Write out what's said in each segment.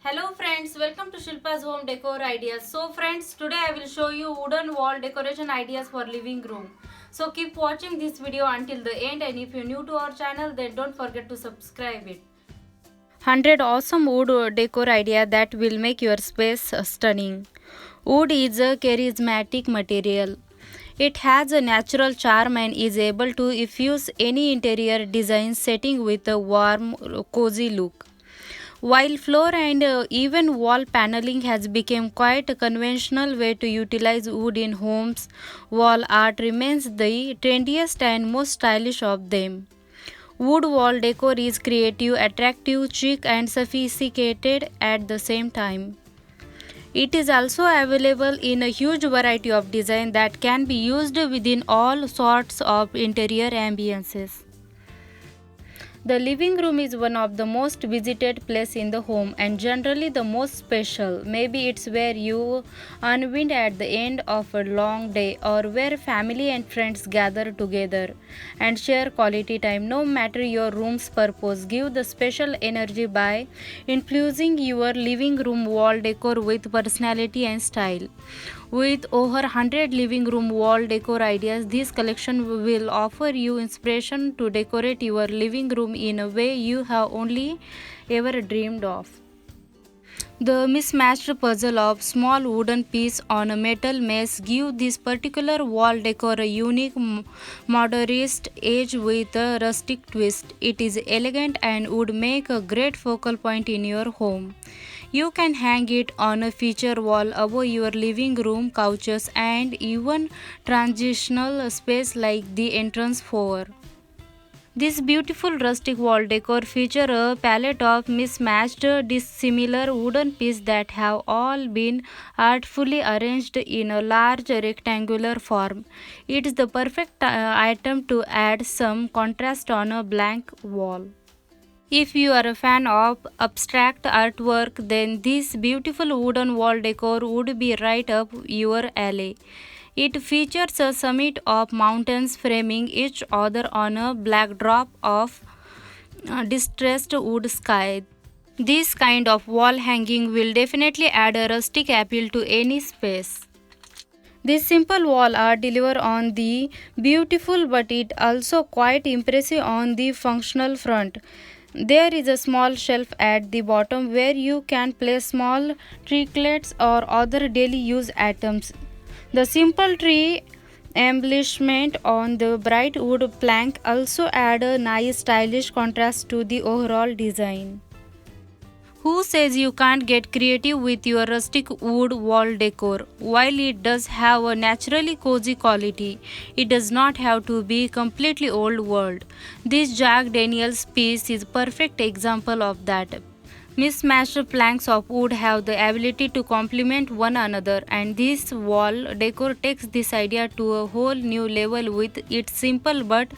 Hello friends, welcome to Shilpa's Home Decor Ideas. So friends, today I will show you wooden wall decoration ideas for living room. So keep watching this video until the end, and if you're new to our channel then don't forget to subscribe it. 100 awesome wood decor idea that will make your space stunning. Wood is a charismatic material. It has a natural charm and is able to infuse any interior design setting with a warm, cozy look. While floor and even wall paneling has become quite a conventional way to utilize wood in homes, wall art remains the trendiest and most stylish of them. Wood wall decor is creative, attractive, chic, and sophisticated at the same time. It is also available in a huge variety of design that can be used within all sorts of interior ambiances. The living room is one of the most visited places in the home and generally the most special. Maybe it's where you unwind at the end of a long day or where family and friends gather together and share quality time. No matter your room's purpose, give the special energy by infusing your living room wall decor with personality and style. With over 100 living room wall decor ideas, this collection will offer you inspiration to decorate your living room in a way you have only ever dreamed of. The mismatched puzzle of small wooden pieces on a metal mesh give this particular wall decor a unique modernist edge with a rustic twist. It is elegant and would make a great focal point in your home. You can hang it on a feature wall above your living room, couches, and even transitional space like the entrance floor. This beautiful rustic wall decor features a palette of mismatched, dissimilar wooden pieces that have all been artfully arranged in a large rectangular form. It is the perfect item to add some contrast on a blank wall. If you are a fan of abstract artwork, then this beautiful wooden wall decor would be right up your alley. It features a summit of mountains framing each other on a backdrop of distressed wood sky. This kind of wall hanging will definitely add a rustic appeal to any space. This simple wall art deliver on the beautiful but it also quite impressive on the functional front. There is a small shelf at the bottom where you can place small trinkets or other daily use items. The simple tree embellishment on the bright wood plank also add a nice stylish contrast to the overall design. Who says you can't get creative with your rustic wood wall decor? While it does have a naturally cozy quality, it does not have to be completely old world. This Jack Daniels piece is a perfect example of that. Mismatched planks of wood have the ability to complement one another, and this wall decor takes this idea to a whole new level with its simple but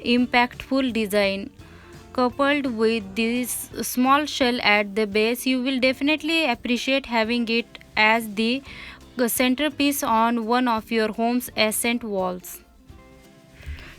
impactful design. Coupled with this small shell at the base, you will definitely appreciate having it as the centerpiece on one of your home's accent walls.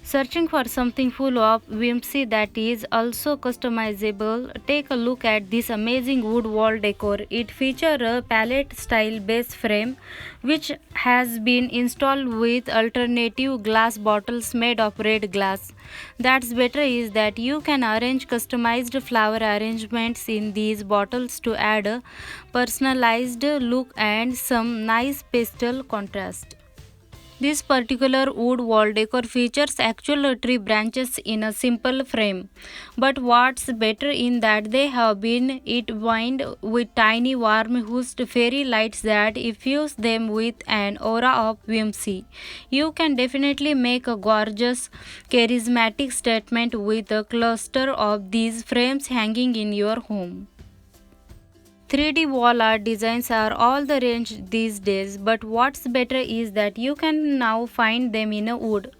Searching for something full of whimsy that is also customizable, take a look at this amazing wood wall decor. It features a palette style base frame which has been installed with alternative glass bottles made of red glass. That's better is that you can arrange customized flower arrangements in these bottles to add a personalized look and some nice pastel contrast. This particular wood wall decor features actual tree branches in a simple frame. But what's better in that they have been entwined with tiny warm hushed fairy lights that infuse them with an aura of whimsy. You can definitely make a gorgeous, charismatic statement with a cluster of these frames hanging in your home. 3D wall art designs are all the range these days, but what's better is that you can now find them in a wood.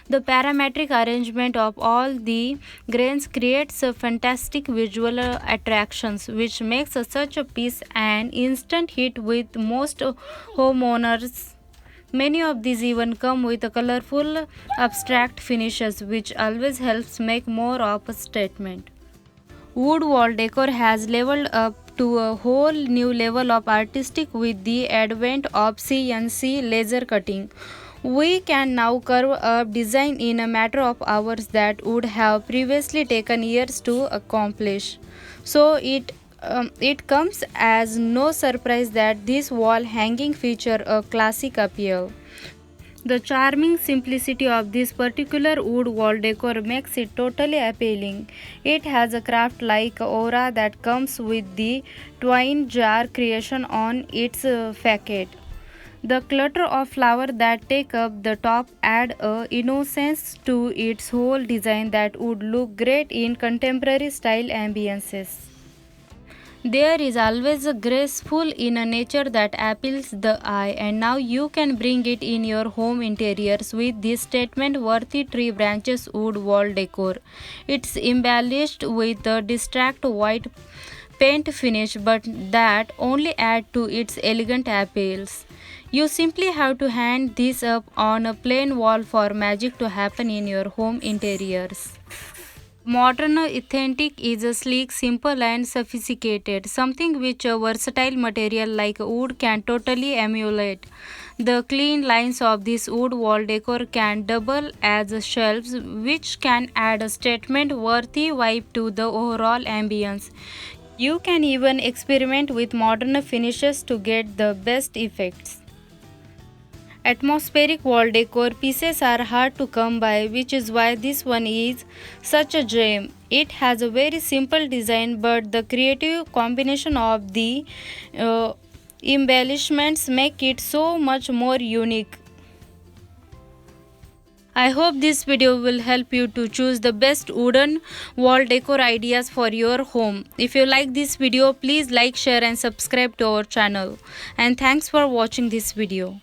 The parametric arrangement of all the grains creates a fantastic visual attractions, which makes such a piece an instant hit with most homeowners. Many of these even come with a colorful abstract finishes, which always helps make more of a statement. Wood wall decor has leveled up to a whole new level of artistic with the advent of CNC laser cutting. We can now curve a design in a matter of hours that would have previously taken years to accomplish. So it comes as no surprise that this wall hanging feature a classic appeal. The charming simplicity of this particular wood wall decor makes it totally appealing. It has a craft-like aura that comes with the twine jar creation on its facade. The clutter of flowers that take up the top add a innocence to its whole design that would look great in contemporary style ambiances. There is always a graceful in a nature that appeals the eye, and now you can bring it in your home interiors with this statement worthy tree branches wood wall decor. It's embellished with a distract white paint finish, but that only add to its elegant appeals. You simply have to hand this up on a plain wall for magic to happen in your home interiors. Modern authentic is a sleek, simple, and sophisticated, something which a versatile material like wood can totally emulate. The clean lines of this wood wall decor can double as shelves, which can add a statement worthy vibe to the overall ambience. You can even experiment with modern finishes to get the best effects. Atmospheric wall decor pieces are hard to come by, which is why this one is such a gem. It has a very simple design, but the creative combination of the uh, embellishments make it so much more unique. I hope this video will help you to choose the best wooden wall decor ideas for your home. If you like this video, please like, share and subscribe to our channel. And thanks for watching this video.